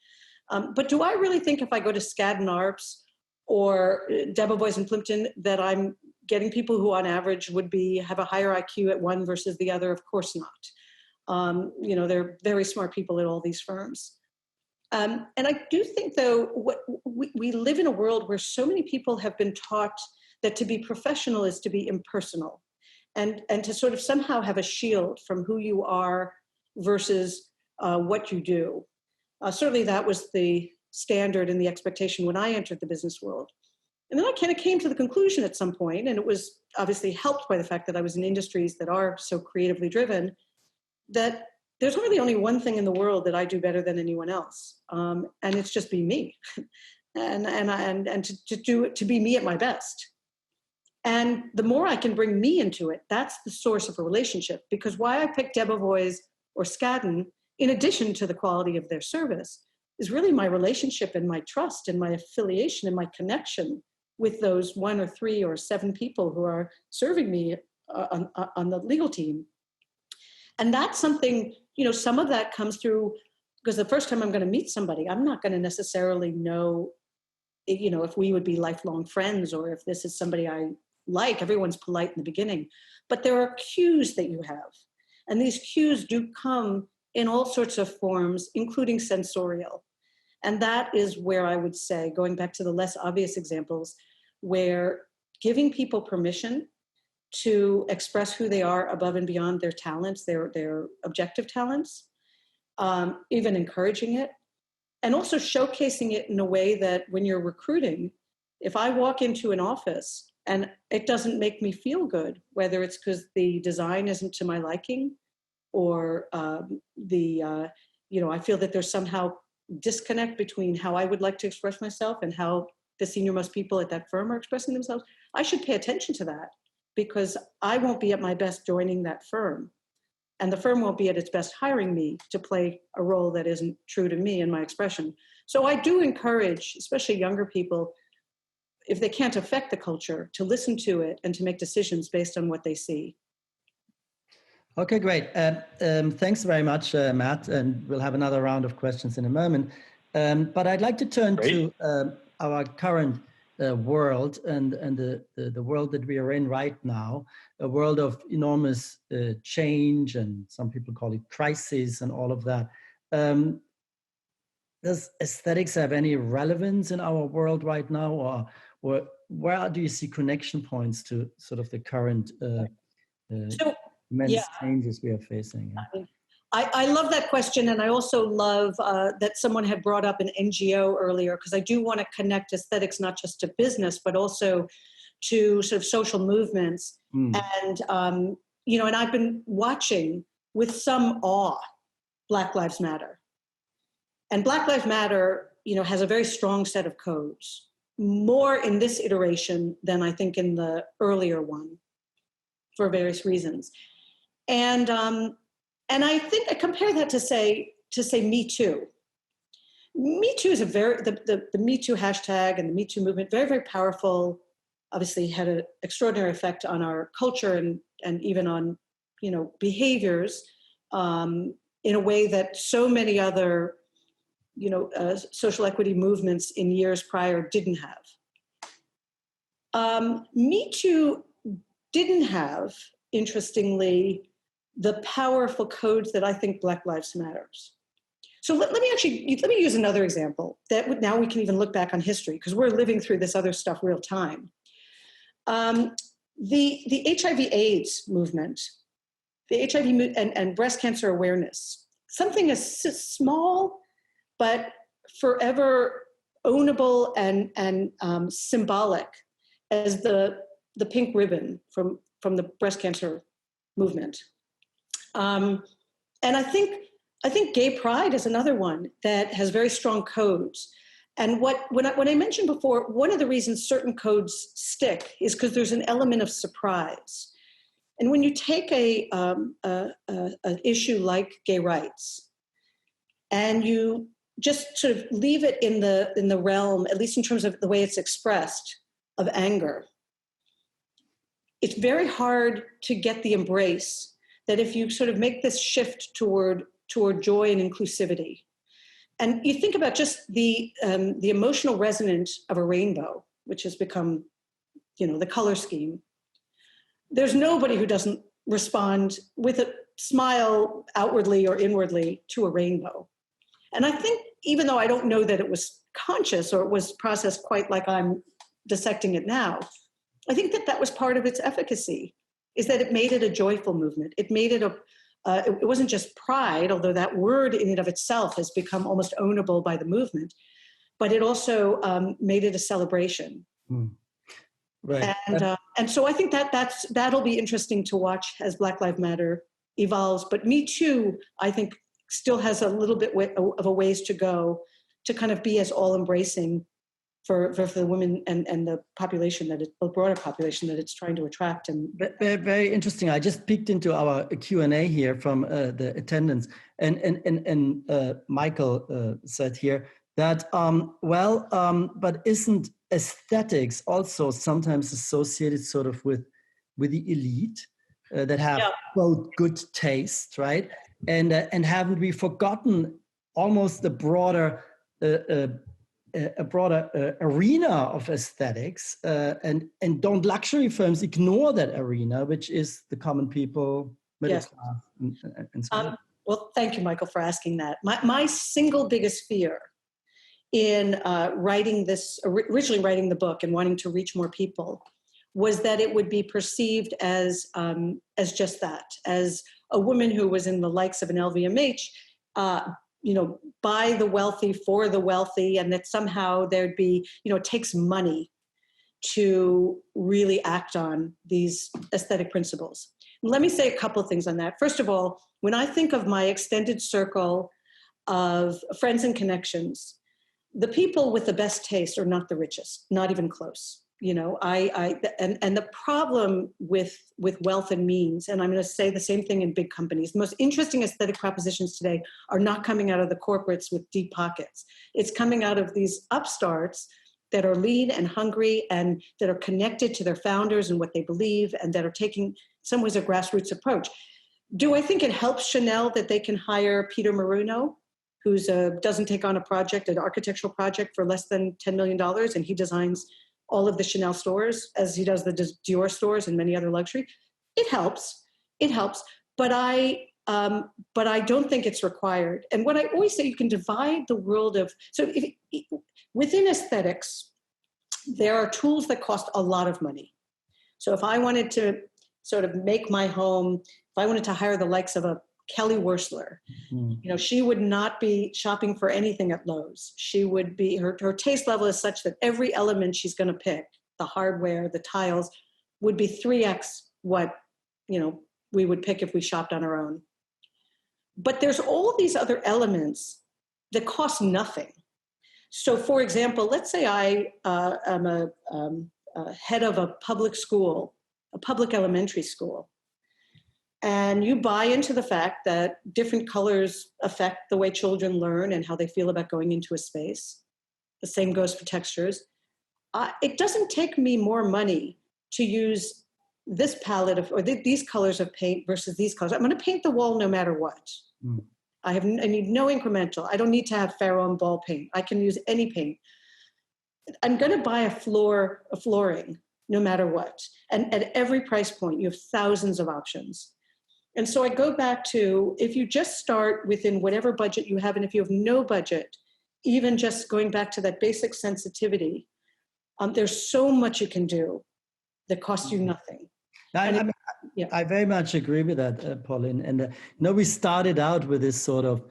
But do I really think if I go to Skadden Arps or Debevoise and Plimpton that I'm getting people who on average have a higher IQ at one versus the other? Of course not. They're very smart people at all these firms. And I do think, though, we live in a world where so many people have been taught that to be professional is to be impersonal, and to sort of somehow have a shield from who you are versus what you do. Certainly that was the standard and the expectation when I entered the business world. And then I kind of came to the conclusion at some point, and it was obviously helped by the fact that I was in industries that are so creatively driven, that there's really only one thing in the world that I do better than anyone else, and it's just be me, and to be me at my best. And the more I can bring me into it, that's the source of a relationship. Because why I picked Debevoise or Skadden, in addition to the quality of their service, is really my relationship and my trust and my affiliation and my connection with those 1 or 3 or 7 people who are serving me on the legal team. And that's something, some of that comes through, because the first time I'm going to meet somebody, I'm not going to necessarily know, if we would be lifelong friends or if this is somebody I like. Everyone's polite in the beginning. But there are cues that you have. And these cues do come in all sorts of forms, including sensorial. And that is where I would say, going back to the less obvious examples, where giving people permission to express who they are above and beyond their talents, their objective talents, even encouraging it, and also showcasing it in a way that when you're recruiting, if I walk into an office and it doesn't make me feel good, whether it's because the design isn't to my liking or I feel that there's somehow disconnect between how I would like to express myself and how the senior most people at that firm are expressing themselves, I should pay attention to that, because I won't be at my best joining that firm. And the firm won't be at its best hiring me to play a role that isn't true to me and my expression. So I do encourage, especially younger people, if they can't affect the culture, to listen to it and to make decisions based on what they see. Okay, great. Thanks very much, Matt. And we'll have another round of questions in a moment. But I'd like to turn to our current world and the world that we are in right now, a world of enormous change, and some people call it crisis and all of that. Does aesthetics have any relevance in our world right now, or where do you see connection points to sort of the current immense changes we are facing? Yeah. I love that question, and I also love that someone had brought up an NGO earlier, because I do want to connect aesthetics not just to business, but also to sort of social movements. And, and I've been watching with some awe Black Lives Matter. And Black Lives Matter, has a very strong set of codes, more in this iteration than I think in the earlier one, for various reasons. And I think I compare that to say Me Too. Me Too is the Me Too hashtag and the Me Too movement, very, very powerful, obviously had an extraordinary effect on our culture and even on, behaviors in a way that so many other, social equity movements in years prior didn't have. Me Too didn't have, interestingly, the powerful codes that I think Black Lives Matters. So let me use another example that now we can even look back on history, because we're living through this other stuff real time. The HIV/AIDS movement, the HIV and breast cancer awareness, something as small but forever ownable and symbolic as the pink ribbon from the breast cancer movement. And I think gay pride is another one that has very strong codes. And when I mentioned before, one of the reasons certain codes stick is because there's an element of surprise. And when you take an issue like gay rights, and you just sort of leave it in the realm, at least in terms of the way it's expressed, of anger, it's very hard to get the embrace that if you sort of make this shift toward joy and inclusivity, and you think about just the emotional resonance of a rainbow, which has become, the color scheme, there's nobody who doesn't respond with a smile outwardly or inwardly to a rainbow. And I think, even though I don't know that it was conscious or it was processed quite like I'm dissecting it now, I think that was part of its efficacy, is that it made it a joyful movement. It made it it wasn't just pride, although that word in and of itself has become almost ownable by the movement, but it also made it a celebration. Right. And so I think that'll be interesting to watch as Black Lives Matter evolves. But Me Too, I think, still has a little bit of a ways to go to kind of be as all-embracing for the women and the population the broader population that it's trying to attract. And very, very interesting. I just peeked into our Q&A here from the attendants, and Michael said here that but isn't aesthetics also sometimes associated sort of with the elite that have both good taste, right? And haven't we forgotten almost the broader arena of aesthetics, and don't luxury firms ignore that arena, which is the common people, middle class, and so on? Well, thank you, Michael, for asking that. My single biggest fear in originally writing the book and wanting to reach more people, was that it would be perceived as just that, as a woman who was in the likes of an LVMH, by the wealthy, for the wealthy, and that somehow there'd be, it takes money to really act on these aesthetic principles. Let me say a couple of things on that. First of all, when I think of my extended circle of friends and connections, the people with the best taste are not the richest, not even close. And the problem with wealth and means, and I'm going to say the same thing in big companies, the most interesting aesthetic propositions today are not coming out of the corporates with deep pockets. It's coming out of these upstarts that are lean and hungry and that are connected to their founders and what they believe, and that are taking, in some ways, a grassroots approach. Do I think it helps Chanel that they can hire Peter Maruno, who doesn't take on an architectural project for less than $10 million, and he designs all of the Chanel stores as he does the Dior stores and many other luxury? It helps, but I don't think it's required. And what I always say, you can divide the world of, within aesthetics, there are tools that cost a lot of money. So if I wanted to sort of make my home, if I wanted to hire the likes of a Kelly Wearstler, she would not be shopping for anything at Lowe's. She would be, her taste level is such that every element she's going to pick, the hardware, the tiles, would be 3x what, we would pick if we shopped on our own. But there's all these other elements that cost nothing. So for example, let's say I am a head of a public school, a public elementary school. And you buy into the fact that different colors affect the way children learn and how they feel about going into a space. The same goes for textures. It doesn't take me more money to use this palette these colors of paint versus these colors. I'm going to paint the wall no matter what. I need no incremental. I don't need to have Farrow and ball paint. I can use any paint. I'm going to buy a flooring no matter what. And at every price point, you have thousands of options. And so I go back to, if you just start within whatever budget you have, and if you have no budget, even just going back to that basic sensitivity, there's so much you can do that costs you nothing. I very much agree with that, Pauline. And we started out with this sort of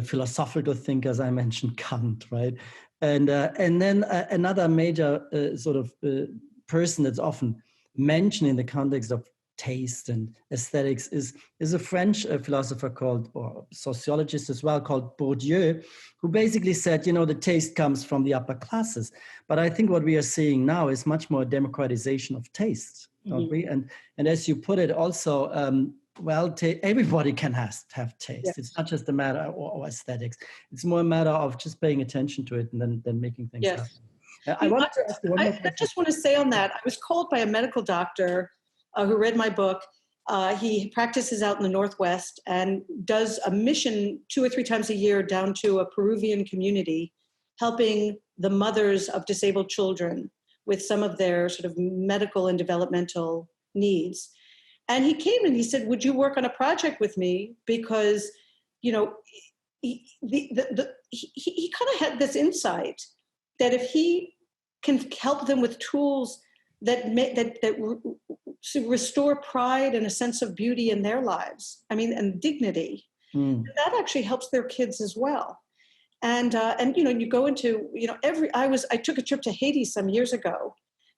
philosophical thinkers. I mentioned Kant, right? And then another major sort of person that's often mentioned in the context of taste and aesthetics is a French philosopher or sociologist as well, called Bourdieu, who basically said, the taste comes from the upper classes. But I think what we are seeing now is much more democratization of taste, don't we? And as you put it also, everybody can have taste. Yes. It's not just a matter of aesthetics. It's more a matter of just paying attention to it and then making things happen. I just want to say on that, I was called by a medical doctor who read my book. He practices out in the Northwest and does a mission 2 or 3 times a year down to a Peruvian community, helping the mothers of disabled children with some of their sort of medical and developmental needs. And he came and he said, would you work on a project with me? Because, he kind of had this insight that if he can help them with tools that restore pride and a sense of beauty in their lives, and dignity, that actually helps their kids as well. And you go into, I took a trip to Haiti some years ago,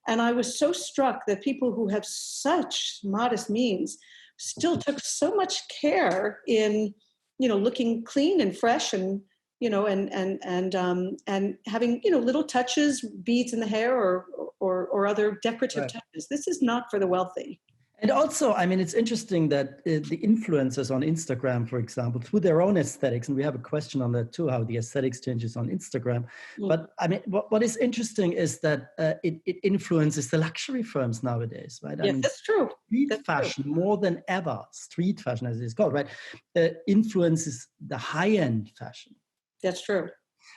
and I was so struck that people who have such modest means still took so much care in, looking clean and fresh, and and having little touches, beads in the hair, or other decorative touches. This is not for the wealthy. And also, I mean, it's interesting that the influencers on Instagram, for example, through their own aesthetics, and we have a question on that too, how the aesthetics changes on Instagram. Mm. But I mean, what is interesting is that it influences the luxury firms nowadays, right? Yes, that's true. Street fashion, more than ever, street fashion as it's called, right, influences the high-end fashion. That's true.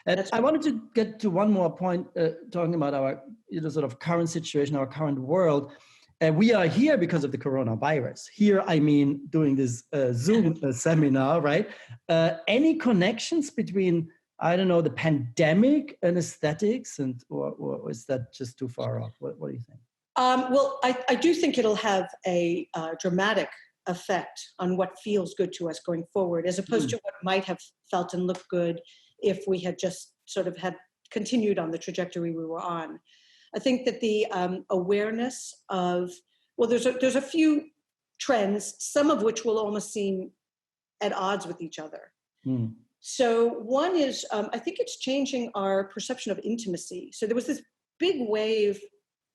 I wanted to get to one more point, talking about our sort of current situation, our current world. We are here because of the coronavirus. Here, I mean, doing this Zoom seminar, right? Any connections between, I don't know, the pandemic and aesthetics, or is that just too far off? What do you think? Well, I do think it'll have a dramatic effect on what feels good to us going forward, as opposed to what might have felt and looked good if we had just sort of had continued on the trajectory we were on. I think that the awareness of, there's a few trends, some of which will almost seem at odds with each other. Mm. So one is, I think it's changing our perception of intimacy. So there was this big wave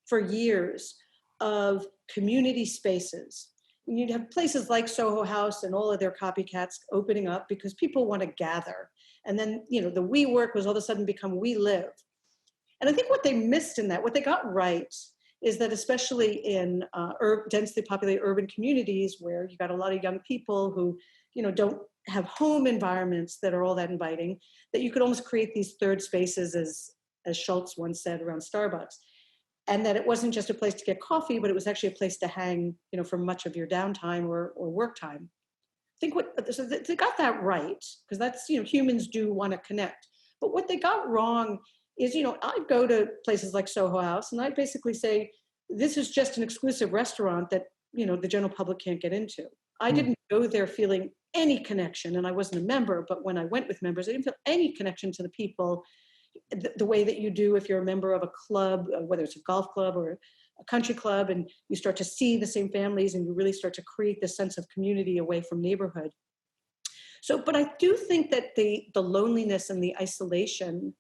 for years of community spaces. You'd have places like Soho House and all of their copycats opening up because people want to gather. And then, the we work was all of a sudden become we live. And I think what they missed in that, what they got right, is that especially in densely populated urban communities where you got a lot of young people who, don't have home environments that are all that inviting, that you could almost create these third spaces, as Schultz once said, around Starbucks. And that it wasn't just a place to get coffee, but it was actually a place to hang, for much of your downtime or work time. I think so they got that right, because that's, humans do want to connect. But what they got wrong is, I'd go to places like Soho House and I'd basically say, this is just an exclusive restaurant that, the general public can't get into. I didn't go there feeling any connection, and I wasn't a member, but when I went with members, I didn't feel any connection to the people the way that you do if you're a member of a club, whether it's a golf club or a country club, and you start to see the same families and you really start to create this sense of community away from neighborhood. So, but I do think that the loneliness and the isolation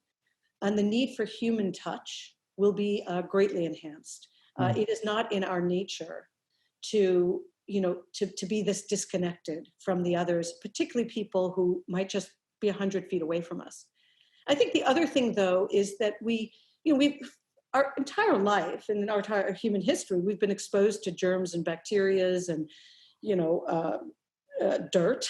and the need for human touch will be greatly enhanced. It is not in our nature to be this disconnected from the others, particularly people who might just be 100 feet away from us. I think the other thing, though, is that we our entire life and in our entire human history, we've been exposed to germs and bacterias and, dirt.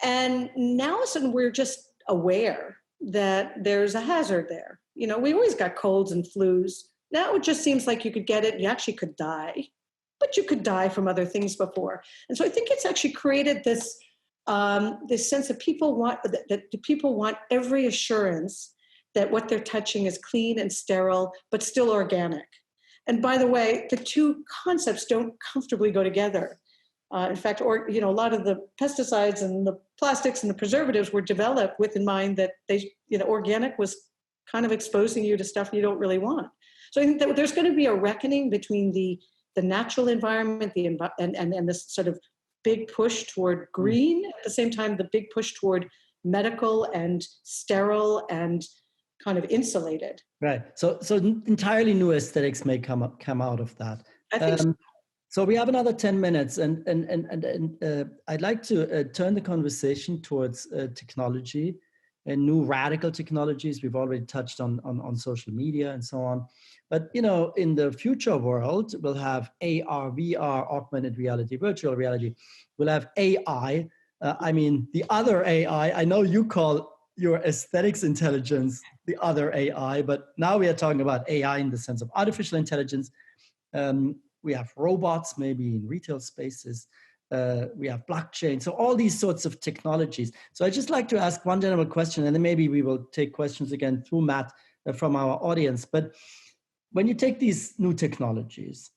And now all of a sudden we're just aware that there's a hazard there. We always got colds and flus. Now it just seems like you could get it. You actually could die, but you could die from other things before. And so I think it's actually created this sense that people want every assurance that what they're touching is clean and sterile, but still organic. And by the way, the two concepts don't comfortably go together. In fact, a lot of the pesticides and the plastics and the preservatives were developed with in mind that organic was kind of exposing you to stuff you don't really want. So I think that there's going to be a reckoning between the natural environment, and this sort of big push toward green, at the same time, the big push toward medical and sterile and kind of insulated. Right. So entirely new aesthetics may come out of that. I think so. So we have another 10 minutes, and I'd like to turn the conversation towards technology and new radical technologies. We've already touched on social media and so on. But, in the future world, we'll have AR, VR, augmented reality, virtual reality. We'll have AI. The other AI. I know you call your aesthetics intelligence the other AI, but now we are talking about AI in the sense of artificial intelligence. We have robots, maybe in retail spaces. We have blockchain. So all these sorts of technologies. So I'd just like to ask one general question, and then maybe we will take questions again through Matt from our audience. But when you take these new technologies,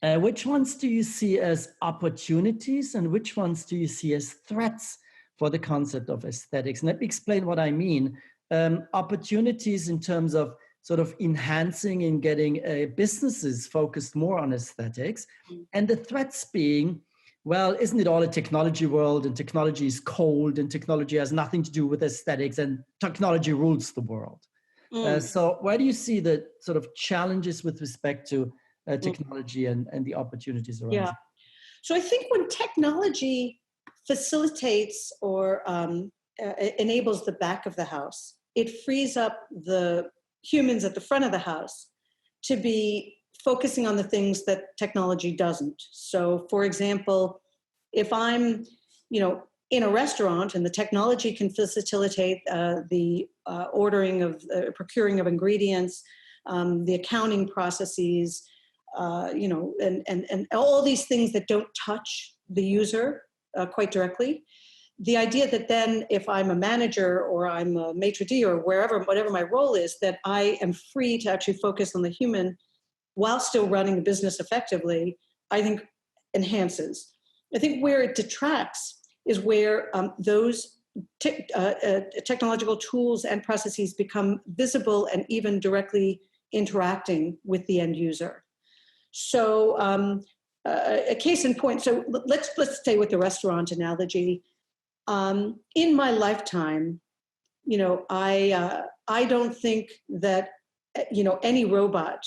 which ones do you see as opportunities and which ones do you see as threats for the concept of aesthetics. And let me explain what I mean. Opportunities in terms of sort of enhancing and getting businesses focused more on aesthetics, and the threats being, well, isn't it all a technology world, and technology is cold, and technology has nothing to do with aesthetics, and technology rules the world. So where do you see the sort of challenges with respect to technology and the opportunities around it? So I think when technology facilitates or enables the back of the house, it frees up the humans at the front of the house to be focusing on the things that technology doesn't. So for example, if I'm, in a restaurant and the technology can facilitate the ordering of, procuring of ingredients, the accounting processes, and all these things that don't touch the user quite directly. The idea that then if I'm a manager or I'm a maitre d' or whatever my role is, that I am free to actually focus on the human while still running the business effectively, I think enhances. I think where it detracts is where those technological tools and processes become visible and even directly interacting with the end user. So a case in point, so let's stay with the restaurant analogy. In my lifetime, I don't think that, any robot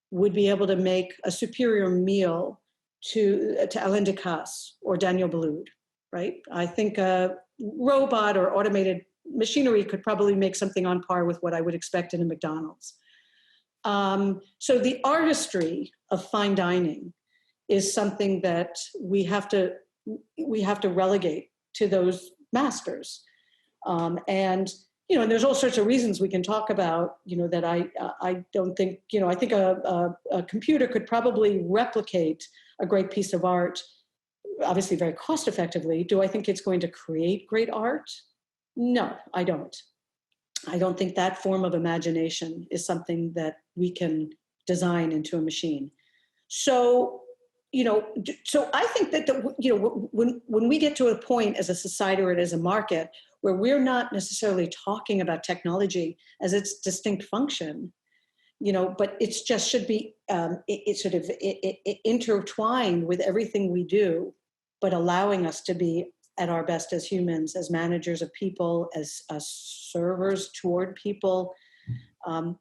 would be able to make a superior meal to Alain Ducasse or Daniel Boulud, right? I think a robot or automated machinery could probably make something on par with what I would expect in a McDonald's. So the artistry of fine dining is something that we have to relegate to those masters. And there's all sorts of reasons we can talk about, that I don't think, I think a computer could probably replicate a great piece of art, obviously very cost effectively. Do I think it's going to create great art? No, I don't. I don't think that form of imagination is something that we can design into a machine. So, so I think that, when we get to a point as a society or as a market where we're not necessarily talking about technology as its distinct function, but it's just should be intertwined with everything we do, but allowing us to be at our best as humans, as managers of people, as servers toward people, and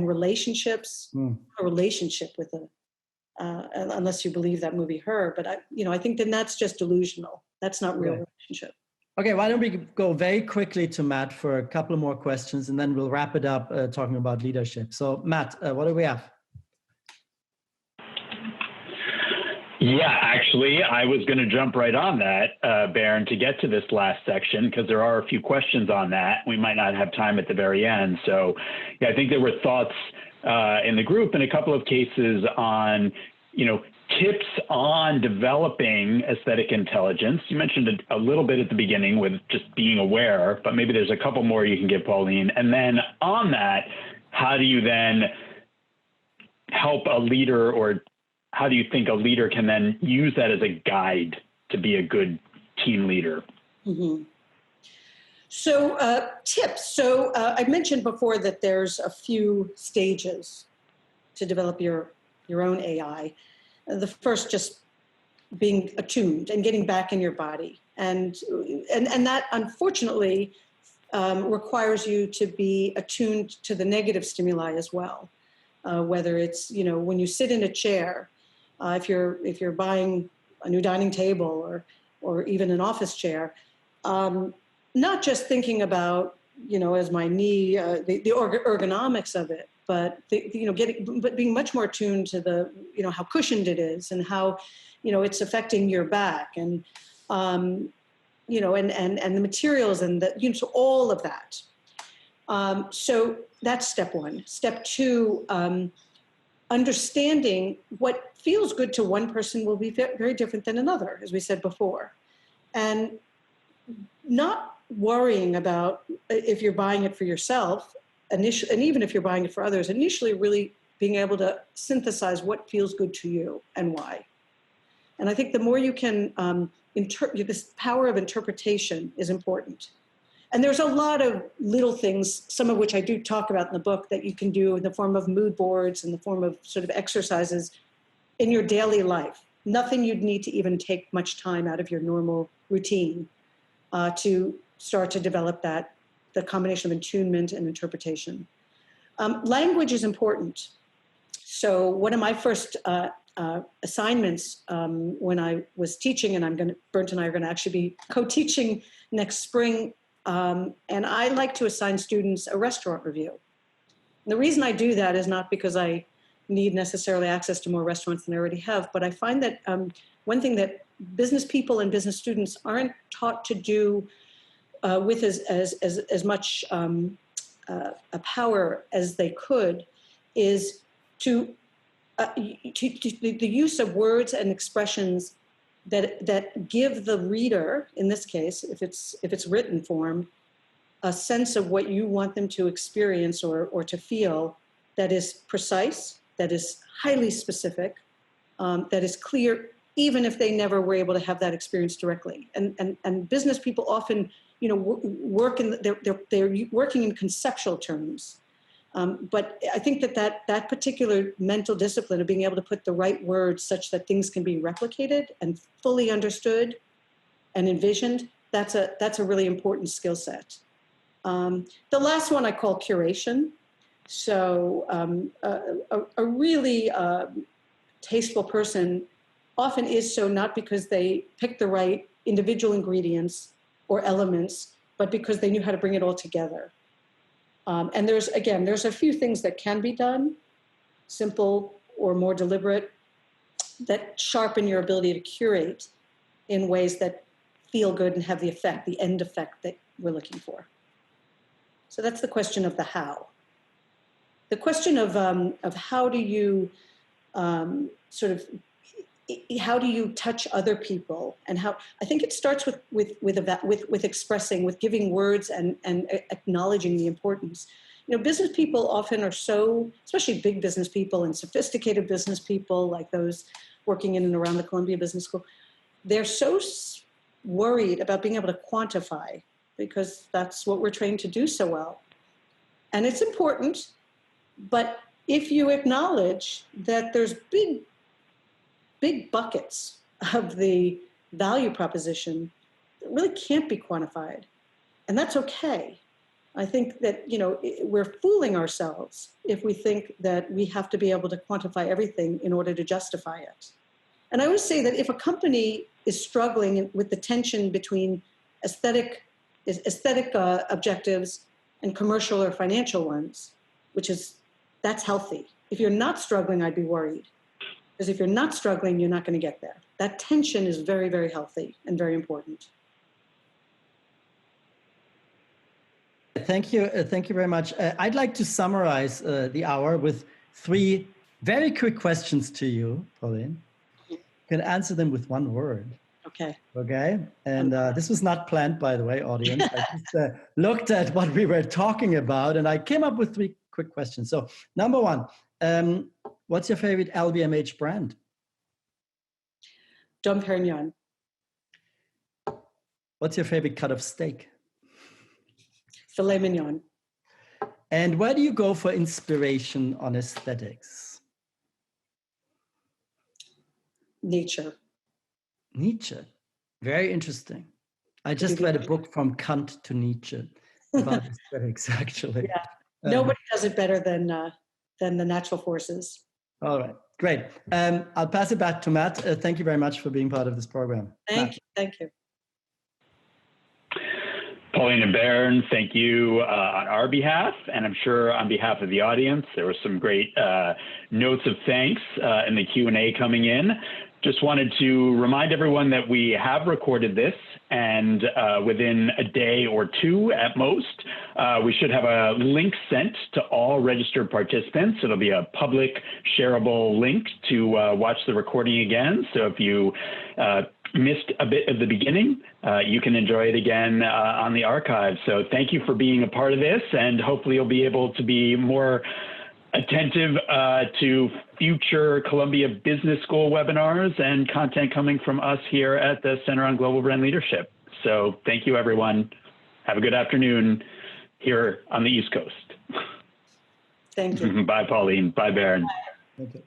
relationships. A relationship with unless you believe that movie Her, but I think then that's just delusional. That's not real relationship. Okay, why don't we go very quickly to Matt for a couple more questions, and then we'll wrap it up talking about leadership. So Matt, what do we have? Yeah, actually, I was going to jump right on that, Bernd, to get to this last section, because there are a few questions on that. We might not have time at the very end. So yeah, I think there were thoughts in the group in a couple of cases on, tips on developing aesthetic intelligence. You mentioned a little bit at the beginning with just being aware, but maybe there's a couple more you can give, Pauline. And then on that, how do you then help a leader, or how do you think a leader can then use that as a guide to be a good team leader? Mm-hmm. So tips. So I mentioned before that there's a few stages to develop your own AI. The first, just being attuned and getting back in your body. And that, unfortunately, requires you to be attuned to the negative stimuli as well. Whether it's, when you sit in a chair, if you're buying a new dining table or even an office chair, not just thinking about, as my knee, the ergonomics of it, but but being much more attuned to the, how cushioned it is and how, it's affecting your back and, and the materials and so all of that. So that's step one. Step two, understanding what feels good to one person will be very different than another, as we said before. And not worrying about if you're buying it for yourself, initially, and even if you're buying it for others, initially really being able to synthesize what feels good to you and why. And I think the more you can, this power of interpretation is important. And there's a lot of little things, some of which I do talk about in the book, that you can do in the form of mood boards, in the form of sort of exercises in your daily life. Nothing you'd need to even take much time out of your normal routine to start to develop that, the combination of attunement and interpretation. Language is important. So one of my first assignments when I was teaching, and Bernd and I are going to actually be co-teaching next spring, and I like to assign students a restaurant review. And the reason I do that is not because I need necessarily access to more restaurants than I already have, but I find that one thing that business people and business students aren't taught to do with as much a power as they could is to the use of words and expressions that give the reader, in this case, if it's written form, a sense of what you want them to experience or to feel that is precise, that is highly specific, that is clear, even if they never were able to have that experience directly. And business people often, work they're working in conceptual terms. But I think that particular mental discipline of being able to put the right words such that things can be replicated and fully understood and envisioned, that's a really important skill set. The last one I call curation. So a really tasteful person often is so not because they picked the right individual ingredients or elements, but because they knew how to bring it all together. And there's a few things that can be done, simple or more deliberate, that sharpen your ability to curate in ways that feel good and have the end effect that we're looking for. So that's the question of the how. The question of how do you how do you touch other people, and how I think it starts with expressing, with giving words and acknowledging the importance. Business people often are so, especially big business people and sophisticated business people like those working in and around the Columbia Business School, they're so worried about being able to quantify because that's what we're trained to do so well. And it's important, but if you acknowledge that there's big buckets of the value proposition that really can't be quantified, and that's okay. I think that, we're fooling ourselves if we think that we have to be able to quantify everything in order to justify it. And I always say that if a company is struggling with the tension between aesthetic objectives and commercial or financial ones, that's healthy. If you're not struggling, I'd be worried. Because if you're not struggling, you're not going to get there. That tension is very, very healthy and very important. Thank you. Thank you very much. I'd like to summarize the hour with 3 very quick questions to you, Pauline. You can answer them with 1 word. Okay. Okay. And this was not planned, by the way, audience. I just looked at what we were talking about and I came up with 3 quick questions. So number 1, what's your favorite LVMH brand? Dom Perignon. What's your favorite cut of steak? Filet mignon. And where do you go for inspiration on aesthetics? Nature. Nietzsche. Very interesting. I just read a book from Kant to Nietzsche about aesthetics, actually. Yeah. Nobody does it better than the natural forces. All right. Great. I'll pass it back to Matt. Thank you very much for being part of this program. Thank you. Pauline and Bernd, thank you on our behalf, and I'm sure on behalf of the audience. There were some great notes of thanks in the Q&A coming in. Just wanted to remind everyone that we have recorded this, and within a day or 2 at most, we should have a link sent to all registered participants. It'll be a public shareable link to watch the recording again. So if you missed a bit of the beginning, you can enjoy it again on the archive. So thank you for being a part of this, and hopefully you'll be able to be more attentive to future Columbia Business School webinars and content coming from us here at the Center on Global Brand Leadership. So thank you, everyone. Have a good afternoon here on the East Coast. Thank you. Bye, Pauline. Bye, Bernd. Okay.